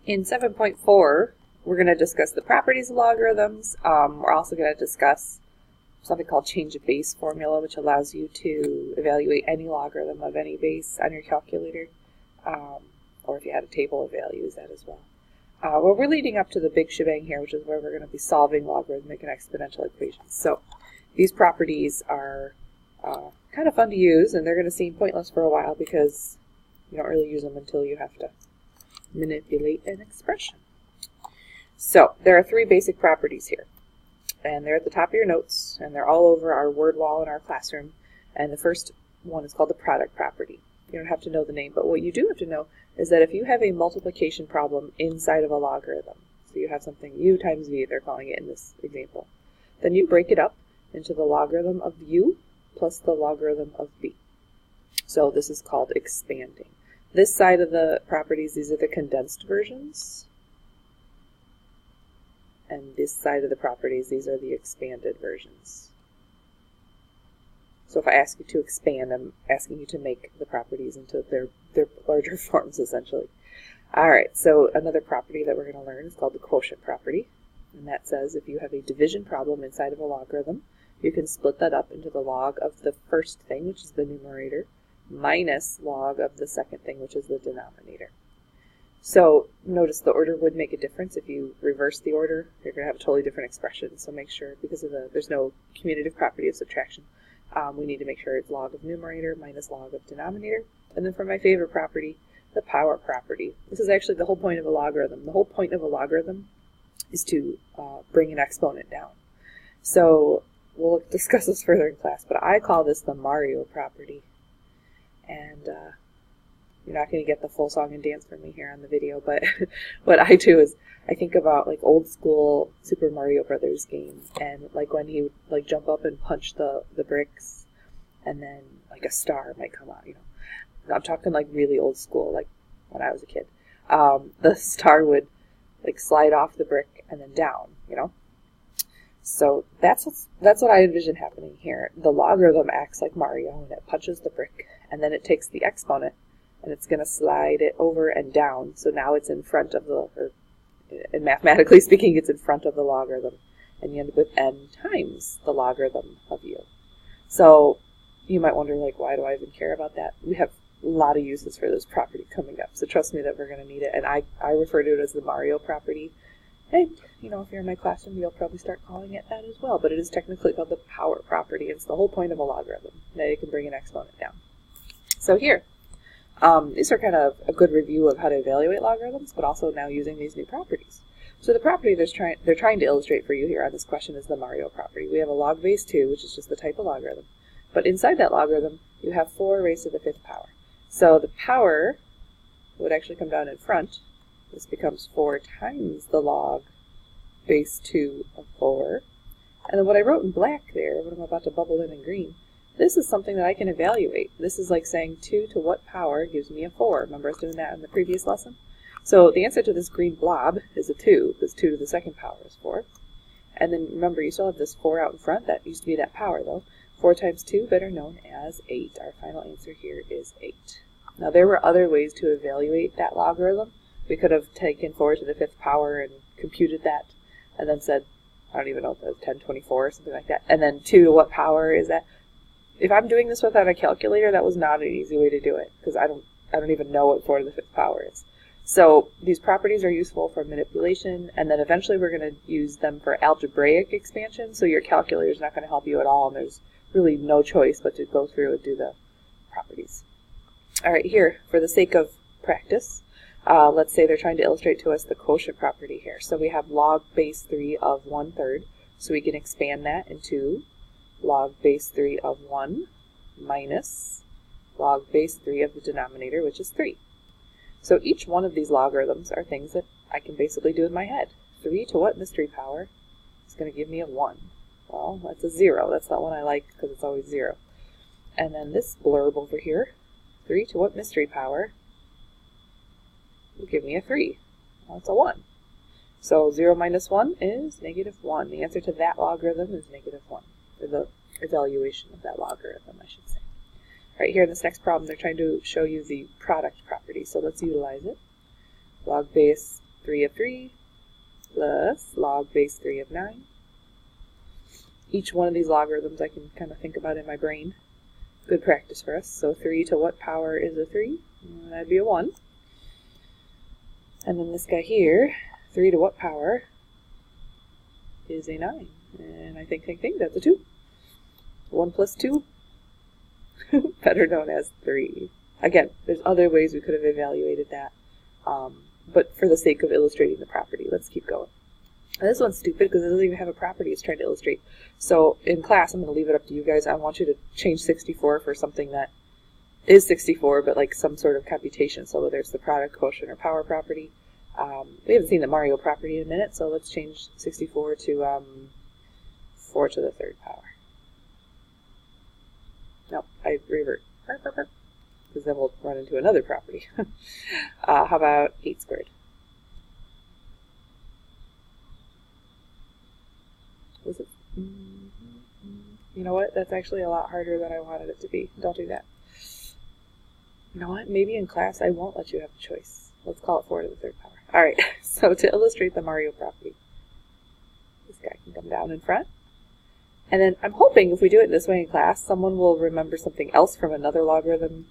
In 7.4, we're going to discuss the properties of logarithms. We're also going to discuss something called change of base formula, which allows you to evaluate any logarithm of any base on your calculator, or if you had a table of values, that as well. Well, we're leading up to the big shebang here, which is where we're going to be solving logarithmic and exponential equations. So these properties are kind of fun to use, and they're going to seem pointless for a while because you don't really use them until you have to manipulate an expression. So there are three basic properties here, and they're at the top of your notes, and they're all over our word wall in our classroom. And the first one is called the product property. You don't have to know the name, but what you do have to know is that if you have a multiplication problem inside of a logarithm, so you have something u times v, they're calling it in this example, then you break it up into the logarithm of u plus the logarithm of b. So this is called expanding. This side of the properties, these are the condensed versions. And this side of the properties, these are the expanded versions. So if I ask you to expand, I'm asking you to make the properties into their larger forms, essentially. Alright, so another property that we're going to learn is called the quotient property. And that says if you have a division problem inside of a logarithm, you can split that up into the log of the first thing, which is the numerator, minus log of the second thing, which is the denominator. So notice the order would make a difference. If you reverse the order, you're going to have a totally different expression. So make sure, because of there's no commutative property of subtraction, we need to make sure it's log of numerator minus log of denominator. And then for my favorite property, the power property. This is actually the whole point of a logarithm. The whole point of a logarithm is to bring an exponent down. So we'll discuss this further in class, but I call this the Mario property. And you're not going to get the full song and dance from me here on the video, but what I do is I think about like old school Super Mario Brothers games, and like when he would like jump up and punch the bricks, and then like a star might come out, you know. I'm talking like really old school, like when I was a kid. The star would like slide off the brick and then down, you know. So that's what I envision happening here. The logarithm acts like Mario, and it punches the brick, and then it takes the exponent, and it's going to slide it over and down. So now it's in front of the, or mathematically speaking, it's in front of the logarithm, and you end up with n times the logarithm of u. So you might wonder, like, why do I even care about that? We have a lot of uses for this property coming up, so trust me that we're going to need it. And I refer to it as the Mario property. And, you know, if you're in my classroom, you'll probably start calling it that as well. But it is technically called the power property. It's the whole point of a logarithm, that it can bring an exponent down. So here, these are kind of a good review of how to evaluate logarithms, but also now using these new properties. So the property they're trying to illustrate for you here on this question is the Mario property. We have a log base 2, which is just the type of logarithm. But inside that logarithm, you have 4 raised to the 5th power. So the power would actually come down in front. This becomes 4 times the log base 2 of 4. And then what I wrote in black there, what I'm about to bubble in green, this is something that I can evaluate. This is like saying 2 to what power gives me a 4. Remember I was doing that in the previous lesson? So the answer to this green blob is a 2, because 2 to the 2nd power is 4. And then remember, you still have this 4 out in front. That used to be that power, though. 4 times 2, better known as 8. Our final answer here is 8. Now there were other ways to evaluate that logarithm. We could have taken 4 to the 5th power and computed that, and then said, I don't even know, 1024 or something like that. And then 2 to what power is that? If I'm doing this without a calculator, that was not an easy way to do it, because I don't even know what 4 to the 5th power is. So these properties are useful for manipulation, and then eventually we're going to use them for algebraic expansion, so your calculator is not going to help you at all, and there's really no choice but to go through and do the properties. Alright, here, for the sake of practice, let's say they're trying to illustrate to us the quotient property here. So we have log base 3 of 1/3, so we can expand that into log base 3 of 1 minus log base 3 of the denominator, which is 3. So each one of these logarithms are things that I can basically do in my head. 3 to what mystery power is going to give me a 1? Well, that's a 0. That's not one I like because it's always 0. And then this blurb over here, 3 to what mystery power will give me a 3? Well, it's a 1. So 0 minus 1 is -1. The answer to that logarithm is -1. Or the evaluation of that logarithm, I should say. Right here in this next problem, they're trying to show you the product property, so let's utilize it. Log base 3 of 3 plus log base 3 of 9. Each one of these logarithms I can kind of think about in my brain. Good practice for us. So 3 to what power is a 3? That'd be a 1. And then this guy here, 3 to what power is a 9? And I think, that's a 2. 1 plus 2, better known as 3. Again, there's other ways we could have evaluated that, but for the sake of illustrating the property, let's keep going. And this one's stupid because it doesn't even have a property it's trying to illustrate. So in class, I'm going to leave it up to you guys. I want you to change 64 for something that is 64, but like some sort of computation. So whether it's the product, quotient, or power property. We haven't seen the Mario property in a minute, so let's change 64 to 4 to the 3rd power. No, I revert. Because then we'll run into another property. How about 8 squared? Was it? You know what? That's actually a lot harder than I wanted it to be. Don't do that. You know what? Maybe in class I won't let you have a choice. Let's call it 4 to the 3rd power. Alright, so to illustrate the Mario property, this guy can come down in front. And then I'm hoping if we do it this way in class, someone will remember something else from another logarithm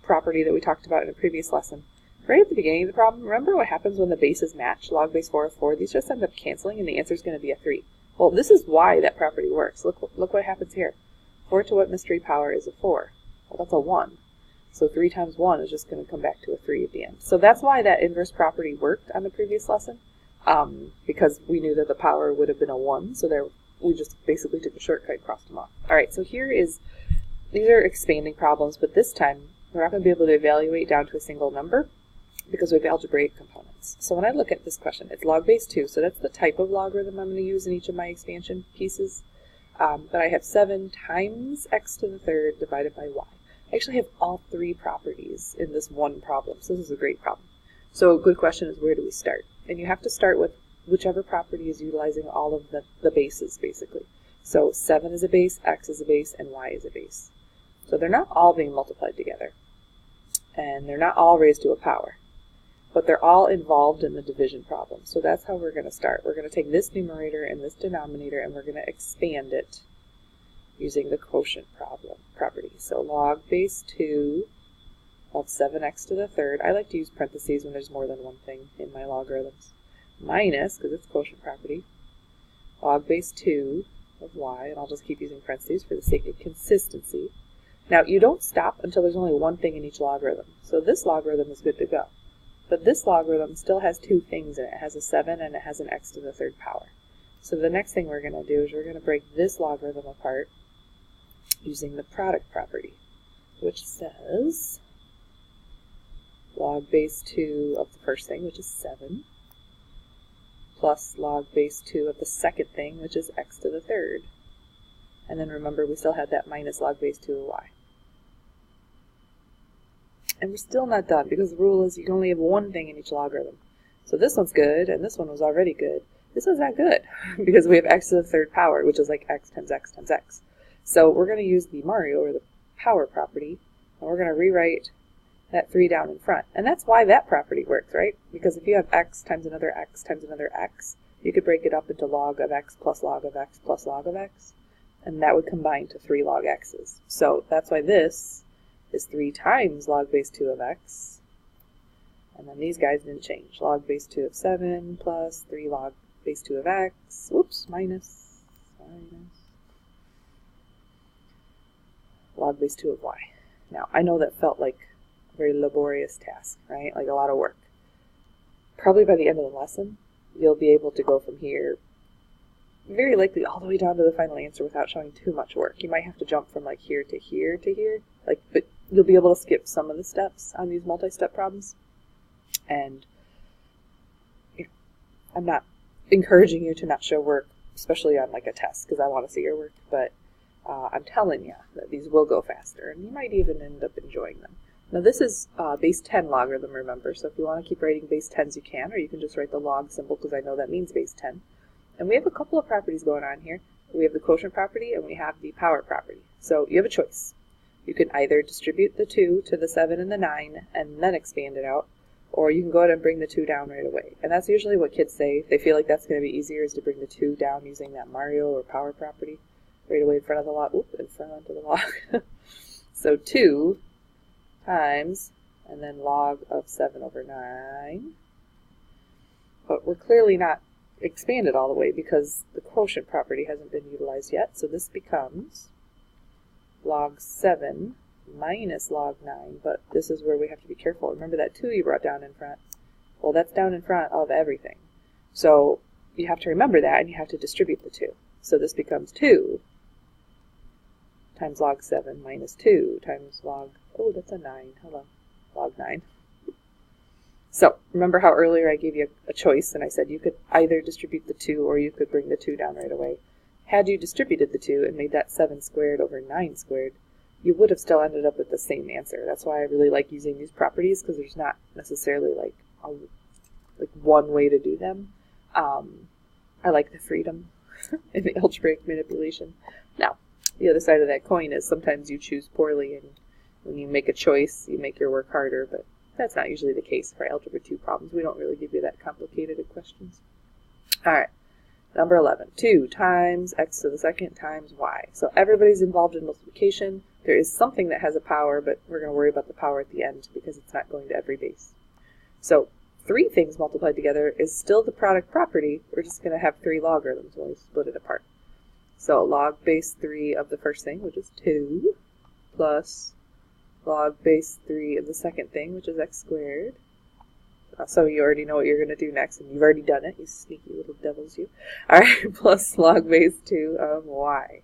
property that we talked about in a previous lesson. Right at the beginning of the problem, remember what happens when the bases match? Log base 4 of 4. These just end up canceling and the answer is going to be a 3. Well, this is why that property works. Look what happens here. 4 to what mystery power is a 4? Well, that's a 1. So 3 times 1 is just going to come back to a 3 at the end. So that's why that inverse property worked on the previous lesson, because we knew that the power would have been a 1. So there, we just basically took a shortcut and crossed them off. All right, so these are expanding problems, but this time we're not going to be able to evaluate down to a single number because we have algebraic components. So when I look at this question, it's log base 2, so that's the type of logarithm I'm going to use in each of my expansion pieces. But I have 7 times x to the 3rd divided by y. I actually have all 3 properties in this one problem, so this is a great problem. So a good question is, where do we start? And you have to start with whichever property is utilizing all of the bases, basically. So 7 is a base, x is a base, and y is a base. So they're not all being multiplied together, and they're not all raised to a power, but they're all involved in the division problem. So that's how we're going to start. We're going to take this numerator and this denominator, and we're going to expand it using the quotient property. So log base 2 of 7x to the 3rd. I like to use parentheses when there's more than one thing in my logarithms. Minus, because it's quotient property, log base 2 of y, and I'll just keep using parentheses for the sake of consistency. Now, you don't stop until there's only one thing in each logarithm. So this logarithm is good to go. But this logarithm still has 2 things in it. It has a 7 and it has an x to the 3rd power. So the next thing we're going to do is we're going to break this logarithm apart using the product property, which says log base 2 of the first thing, which is 7, plus log base 2 of the second thing, which is x to the 3rd. And then remember, we still had that minus log base 2 of y. And we're still not done, because the rule is you can only have one thing in each logarithm. So this one's good, and this one was already good. This one's not good, because we have x to the 3rd power, which is like x times x times x. So we're going to use the Mario, or the power property, and we're going to rewrite that 3 down in front. And that's why that property works, right? Because if you have x times another x times another x, you could break it up into log of x plus log of x plus log of x, and that would combine to 3 log x's. So that's why this is 3 times log base 2 of x, and then these guys didn't change. Log base 2 of 7 plus 3 log base 2 of x, whoops, minus log base 2 of y. Now, I know that felt like a very laborious task, right? Like a lot of work. Probably by the end of the lesson, you'll be able to go from here, very likely all the way down to the final answer without showing too much work. You might have to jump from like here to here to here, but you'll be able to skip some of the steps on these multi-step problems. And you know, I'm not encouraging you to not show work, especially on like a test, because I want to see your work, but I'm telling you that these will go faster, and you might even end up enjoying them. Now this is base 10 logarithm, remember, so if you want to keep writing base 10s you can, or you can just write the log symbol because I know that means base 10. And we have a couple of properties going on here. We have the quotient property and we have the power property. So you have a choice. You can either distribute the 2 to the 7 and the 9 and then expand it out, or you can go ahead and bring the 2 down right away. And that's usually what kids say. They feel like that's going to be easier is to bring the 2 down using that Mario or power property right away in front of the log. Oop, in front of the log. So 2 times, and then log of 7 over 9. But we're clearly not expanded all the way because the quotient property hasn't been utilized yet. So this becomes log 7 minus log 9, but this is where we have to be careful. Remember that 2 you brought down in front? Well, that's down in front of everything. So you have to remember that, and you have to distribute the 2. So this becomes 2 times log 7 minus 2 times log, oh, that's a 9. Hello, log 9. So remember how earlier I gave you a choice, and I said you could either distribute the 2 or you could bring the 2 down right away. Had you distributed the 2 and made that 7 squared over 9 squared, you would have still ended up with the same answer. That's why I really like using these properties, because there's not necessarily like one way to do them. I like the freedom in the algebraic manipulation. Now, the other side of that coin is sometimes you choose poorly, and when you make a choice, you make your work harder, but that's not usually the case for Algebra 2 problems. We don't really give you that complicated of questions. All right, number 11. 2 times x to the second times y. So everybody's involved in multiplication. There is something that has a power, but we're going to worry about the power at the end because it's not going to every base. So 3 things multiplied together is still the product property. We're just going to have 3 logarithms when we split it apart. So log base 3 of the first thing, which is 2, plus log base 3 of the second thing, which is x squared. So you already know what you're going to do next, and you've already done it, you sneaky little devils, you. All right, plus log base 2 of y.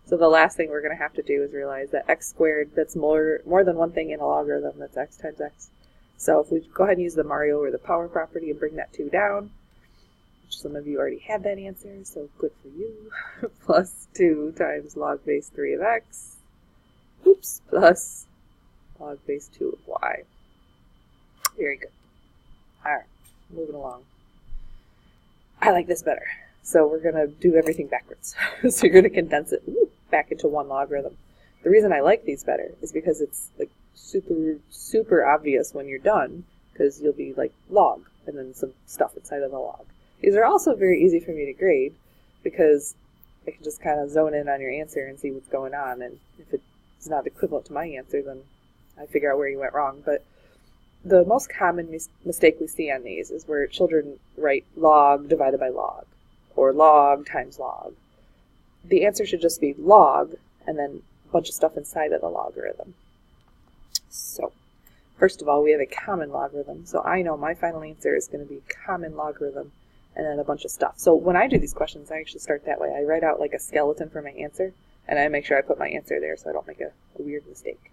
So the last thing we're going to have to do is realize that x squared, that's more than one thing in a logarithm, that's x times x. So if we go ahead and use the Mario or the power property and bring that 2 down, which some of you already have that answer, so good for you, plus 2 times log base 3 of x, oops, plus log base 2 of y. Very good. Alright, moving along. I like this better. So we're going to do everything backwards. So you're going to condense it back into one logarithm. The reason I like these better is because it's like super obvious when you're done, because you'll be like log, and then some stuff inside of the log. These are also very easy for me to grade, because I can just kind of zone in on your answer and see what's going on, and if it's not equivalent to my answer, then I figure out where you went wrong. But the most common mistake we see on these is where children write log divided by log, or log times log. The answer should just be log, and then a bunch of stuff inside of the logarithm. So, first of all, we have a common logarithm. So I know my final answer is going to be common logarithm, and then a bunch of stuff. So when I do these questions, I actually start that way. I write out like a skeleton for my answer, and I make sure I put my answer there so I don't make a weird mistake.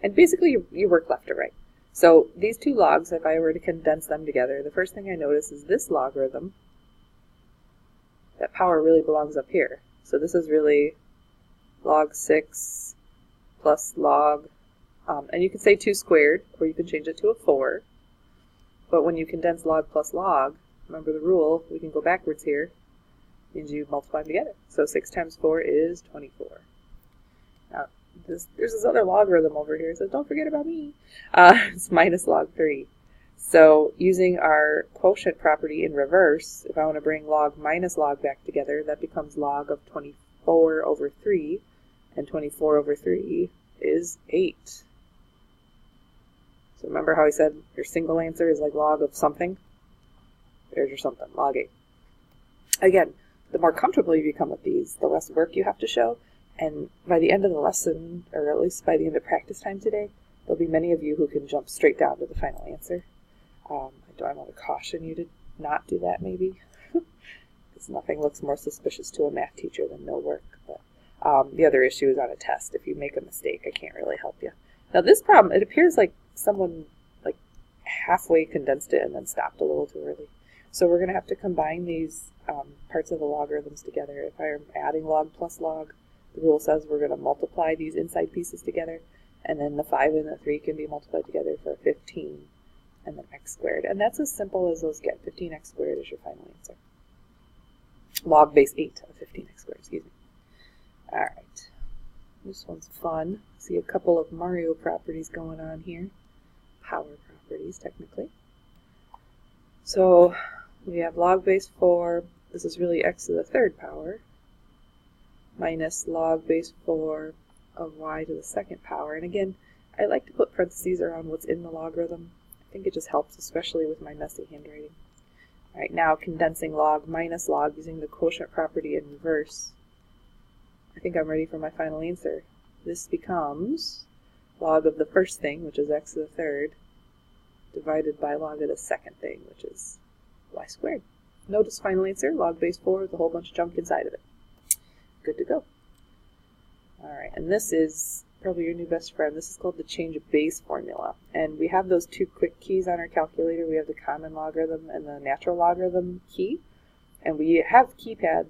And basically, you work left to right. So these 2 logs, if I were to condense them together, the first thing I notice is this logarithm, that power really belongs up here. So this is really log 6 plus log, and you can say 2 squared, or you can change it to a 4. But when you condense log plus log, remember the rule, we can go backwards here, means you multiply them together. So 6 times 4 is 24. Now, there's this other logarithm over here, so don't forget about me. It's minus log 3. So using our quotient property in reverse, if I want to bring log minus log back together, that becomes log of 24 over 3, and 24 over 3 is 8. So remember how I said your single answer is like log of something? There's your something, log 8. Again, the more comfortable you become with these, the less work you have to show, and by the end of the lesson, or at least by the end of practice time today, there'll be many of you who can jump straight down to the final answer. I want to caution you to not do that, maybe, because nothing looks more suspicious to a math teacher than no work. But the other issue is on a test. If you make a mistake, I can't really help you. Now this problem, it appears like someone like halfway condensed it and then stopped a little too early. So we're going to have to combine these parts of the logarithms together. If I'm adding log plus log, the rule says we're going to multiply these inside pieces together, and then the 5 and the 3 can be multiplied together for 15, and then x squared. And that's as simple as those get. 15x squared is your final answer. Log base 8 of 15x squared, excuse me. Alright, this one's fun. See a couple of Mario properties going on here. Power properties, technically. So we have log base 4, this is really x to the third power, minus log base 4 of y to the second power. And again, I like to put parentheses around what's in the logarithm. I think it just helps, especially with my messy handwriting. All right, now condensing log minus log using the quotient property in reverse. I think I'm ready for my final answer. This becomes log of the first thing, which is x to the third, divided by log of the second thing, which is y squared. Notice final answer, log base 4 with a whole bunch of junk inside of it. Good to go. Alright, and this is probably your new best friend. This is called the change of base formula. And we have those two quick keys on our calculator. We have the common logarithm and the natural logarithm key. And we have keypad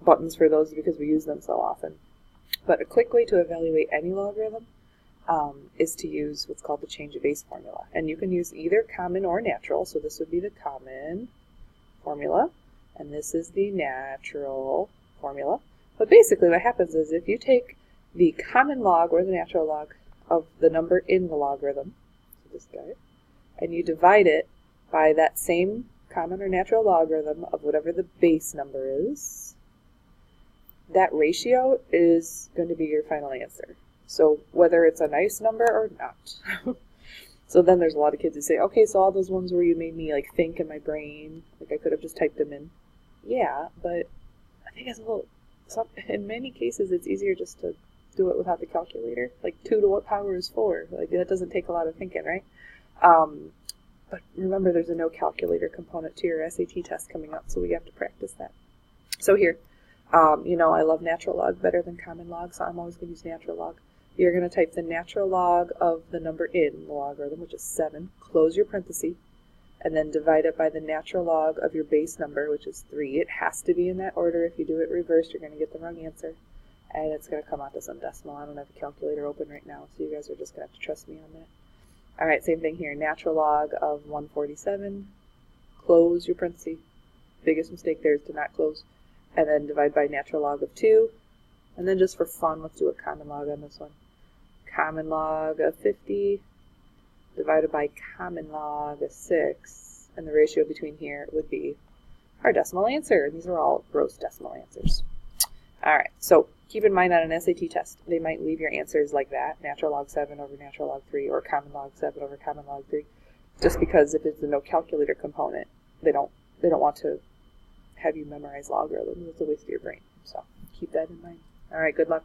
buttons for those because we use them so often. But a quick way to evaluate any logarithm is to use what's called the change of base formula. And you can use either common or natural. So this would be the common formula, and this is the natural formula. But basically what happens is if you take the common log or the natural log of the number in the logarithm, so this guy, and you divide it by that same common or natural logarithm of whatever the base number is, that ratio is going to be your final answer. So whether it's a nice number or not. So then there's a lot of kids who say, okay, so all those ones where you made me like think in my brain, like I could have just typed them in. Yeah, but I think as a whole, in many cases it's easier just to do it without the calculator. Like 2 to what power is 4? Like that doesn't take a lot of thinking, right? But remember there's a no calculator component to your SAT test coming up, so we have to practice that. So here, you know, I love natural log better than common log, so I'm always going to use natural log. You're going to type the natural log of the number in the logarithm, which is 7, close your parenthesis, and then divide it by the natural log of your base number, which is 3. It has to be in that order. If you do it reversed, you're going to get the wrong answer, and it's going to come out to some decimal. I don't have a calculator open right now, so you guys are just going to have to trust me on that. All right, same thing here. Natural log of 147, close your parenthesis. Biggest mistake there is to not close, and then divide by natural log of 2, and then just for fun, let's do a common log on this one. Common log of 50 divided by common log of 6, and the ratio between here would be our decimal answer. These are all gross decimal answers. Alright, so keep in mind on an SAT test, they might leave your answers like that, natural log 7 over natural log 3, or common log 7 over common log 3, just because if it's a no calculator component, they don't want to have you memorize logarithms. It's a waste of your brain. So keep that in mind. Alright, good luck.